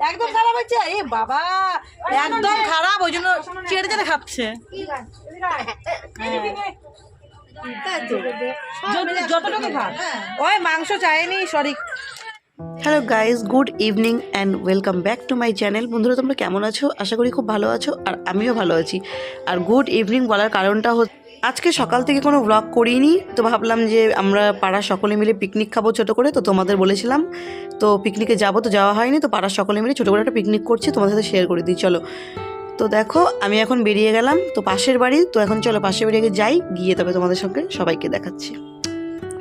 একদম খারাপ হচ্ছে। এ বাবা একদম খারাপ, ওই জন্য চেটে চেটে খাচ্ছে। যতটুকু খা, ওই মাংস চায়নি। Sorry. Hello guys, good evening and welcome back to my channel. বন্ধুরা, তোমরা কেমন আছো? আশা করি খুব ভালো আছো, আর আমিও ভালো আছি। আর গুড ইভিনিং বলার কারণটা হচ্ছে, আজকে সকাল থেকে কোনো ব্লগ করিনি, তো ভাবলাম যে আমরা পাড়ার সকলে মিলে পিকনিক খাবো ছোটো করে। তো তোমাদের বলেছিলাম তো পিকনিকে যাবো, তো যাওয়া হয়নি। তো পাড়ার সকলে মিলে ছোটো করে একটা পিকনিক করছি, তোমাদের সাথে শেয়ার করে দিই চলো। তো দেখো আমি এখন বেরিয়ে গেলাম, তো পাশের বাড়ি। তো এখন চলো পাশের বাড়ি যাই, গিয়ে তবে তোমাদের সঙ্গে সবাইকে দেখাচ্ছি।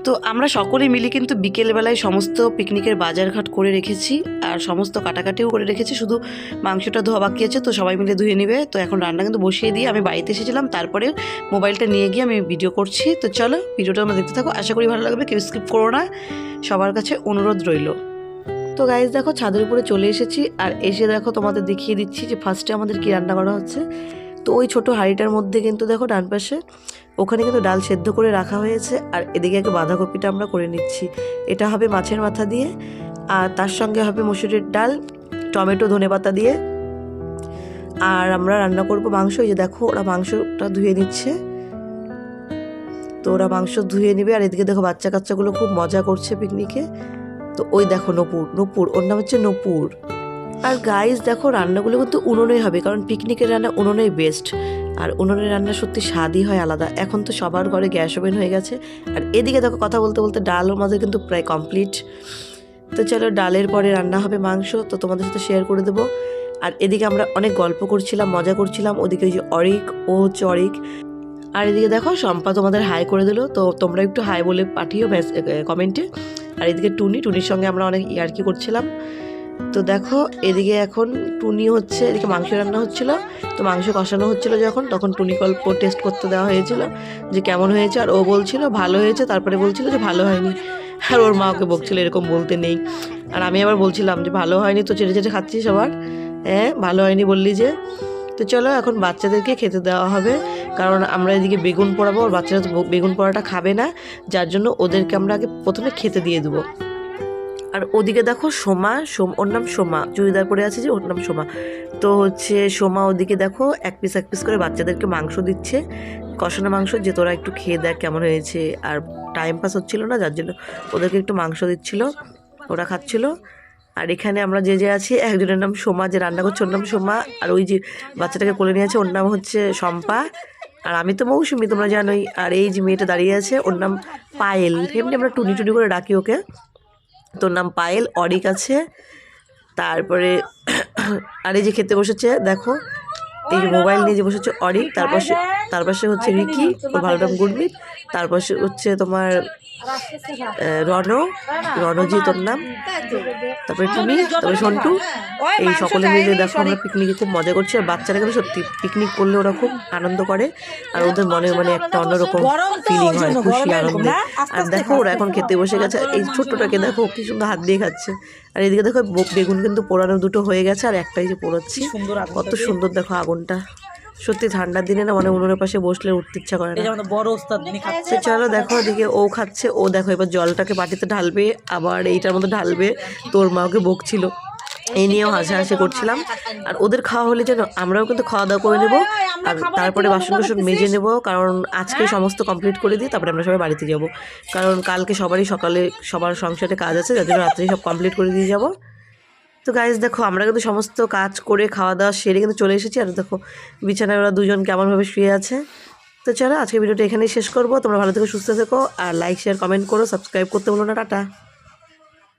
তো আমরা সকলে মিলে কিন্তু বিকেলবেলায় সমস্ত পিকনিকের বাজারঘাট করে রেখেছি, আর সমস্ত কাটাকাটিও করে রেখেছি, শুধু মাংসটা ধোয়া বাকি আছে। তো সবাই মিলে ধুয়ে নেবে। তো এখন রান্না কিন্তু বসিয়ে দিয়ে আমি বাড়িতে এসেছিলাম, তারপরে মোবাইলটা নিয়ে গিয়ে আমি ভিডিও করছি। তো চলো ভিডিওটা আমরা দেখতে থাকো, আশা করি ভালো লাগবে, কেউ স্কিপ করো না, সবার কাছে অনুরোধ রইল। তো গাইজ দেখো ছাদের উপরে চলে এসেছি, আর এসে দেখো তোমাদের দেখিয়ে দিচ্ছি যে ফার্স্টে আমাদের কী রান্না করা হচ্ছে। তো ওই ছোটো হাঁড়িটার মধ্যে কিন্তু দেখো ডান পাশে ওখানে কিন্তু ডাল সেদ্ধ করে রাখা হয়েছে, আর এদিকে একটা বাঁধাকপিটা আমরা করে নিচ্ছি। এটা হবে মাছের মাথা দিয়ে, আর তার সঙ্গে হবে মসুরের ডাল, টমেটো ধনেপাতা দিয়ে। আর আমরা রান্না করব মাংস। এই যে দেখো ওরা মাংসটা ধুয়ে নিচ্ছে, তো ওরা মাংস ধুয়ে নেবে। আর এদিকে দেখো বাচ্চা কাচ্চাগুলো খুব মজা করছে পিকনিকে। তো ওই দেখো নপুর, ওর নাম হচ্ছে নপুর। আর গাইজ দেখো রান্নাগুলো কিন্তু উনুনেই হবে, কারণ পিকনিকের রান্না উনুনেই বেস্ট, আর উনুনের রান্না সত্যি স্বাদই হয় আলাদা। এখন তো সবার ঘরে গ্যাস ওভেন হয়ে গেছে। আর এদিকে দেখো কথা বলতে বলতে ডাল আমাদের কিন্তু প্রায় কমপ্লিট। তো চলো ডালের পরে রান্না হবে মাংস, তো তোমাদের সাথে শেয়ার করে দেবো। আর এদিকে আমরা অনেক গল্প করছিলাম, মজা করছিলাম। ওদিকে ওই যে অরিক, ও হচ্ছে অরিক। আর এদিকে দেখো শম্পা তোমাদের হাই করে দিল, তো তোমরা একটু হাই বলে পাঠিও কমেন্টে। আর এদিকে টুনির সঙ্গে আমরা অনেক ইয়ার্কি করছিলাম। তো দেখো এদিকে এখন টুনি হচ্ছে, এদিকে মাংস রান্না হচ্ছিল, তো মাংস কষানো হচ্ছিল যখন, তখন টুনি গল্প টেস্ট করতে দেওয়া হয়েছিল যে কেমন হয়েছে। আর ও বলছিল ভালো হয়েছে, তারপরে বলছিল যে ভালো হয়নি। আর ওর মা ওকে বকছিল এরকম বলতে নেই। আর আমি আবার বলছিলাম যে ভালো হয়নি, তো চেটে চেটে খাচ্ছি সবার। হ্যাঁ ভালো হয়নি বললি যে। তো চলো এখন বাচ্চাদেরকে খেতে দেওয়া হবে, কারণ আমরা এদিকে বেগুন পোড়াবো, আর বাচ্চারা তো বেগুন পোড়াটা খাবে না, যার জন্য ওদেরকে আমরা আগে প্রথমে খেতে দিয়ে দেবো। আর ওদিকে দেখো ওর নাম সোমা, চুড়িদার পরে আছে যে, ওর নাম সোমা। তো হচ্ছে সোমা ওদিকে দেখো এক পিস করে বাচ্চাদেরকে মাংস দিচ্ছে, কষানো মাংস, যে তোরা একটু খেয়ে দেখ কেমন হয়েছে। আর টাইম পাস হচ্ছিল না, যার জন্য ওদেরকে একটু মাংস দিচ্ছিল, ওরা খাচ্ছিল। আর এখানে আমরা যে আছি, একজনের নাম সোমা, যে রান্না করছে ওর নাম সোমা, আর ওই যে বাচ্চাটাকে কোলে নিয়ে আছে ওর নাম হচ্ছে শম্পা, আর আমি তো মৌসুমি তোমরা জানোই। আর এই যে মেয়েটা দাঁড়িয়ে আছে ওর নাম পায়েল, এমনি আমরা টুনি করে ডাকি ওকে। তোর নাম পায়েল। অরিক আছে, তারপরে আর এই যে খেতে বসেছে দেখো, এই যে মোবাইল নিয়ে যে বসেছে অরিক, তার পাশে হচ্ছে রিকি, ওর ভালো নাম গুরমিত, তারপাশে হচ্ছে তোমার রণজি তোর নাম, তারপরে টুনি, তারপরে সন্টু। এই সকলে মিলে দেখো আমরা পিকনিকে খুব মজা করছি। আর বাচ্চারা কিন্তু সত্যি পিকনিক করলে ওরা খুব আনন্দ করে, আর ওদের মনে মনে একটা অন্যরকম ফিলিং হয়, খুশি আনন্দে। আর দেখো ওরা এখন খেতে বসে গেছে। এই ছোট্টটাকে দেখো কি সুন্দর হাত দিয়ে খাচ্ছে। আর এদিকে দেখো বেগুন কিন্তু পোড়ানো দুটো হয়ে গেছে, আর একটাই যে পোড়াচ্ছি, কত সুন্দর দেখো আগুনটা। সত্যি ঠান্ডার দিনে না মানে উনুনের পাশে বসলে উঠতে ইচ্ছা করে না। বড় ওস্তাদ খাচ্ছে। চলো দেখো ওদিকে ও খাচ্ছে, ও দেখো এবার জলটাকে বাটিতে ঢালবে, আবার এইটার মধ্যে ঢালবে। তোর মা ওকে বকছিল, এই নিয়েও হাসাহাসি করছিলাম। আর ওদের খাওয়া হলে যেন আমরাও কিন্তু খাওয়া দাওয়া করে নেবো, আর তারপরে বাসন মেজে নেবো, কারণ আজকে সমস্ত কমপ্লিট করে দিই, তারপরে আমরা সবাই বাড়িতে যাব, কারণ কালকে সবার সংসারে কাজ আছে, যার জন্য রাত্রে সব কমপ্লিট করে দিয়ে যাবো। তো গাইজ দেখো আমরা কিন্তু সমস্ত কাজ করে খাওয়া দাওয়া সেরে কিন্তু চলে এসেছি। আর দেখো বিছানায় ওরা দুজন কেমনভাবে শুয়ে আছে। তো চলো আজকে ভিডিওটা এখানেই শেষ করবো। তোমরা ভালো থেকো, সুস্থ থেকো, আর লাইক শেয়ার কমেন্ট করো, সাবস্ক্রাইব করতে বলো না। টাটা।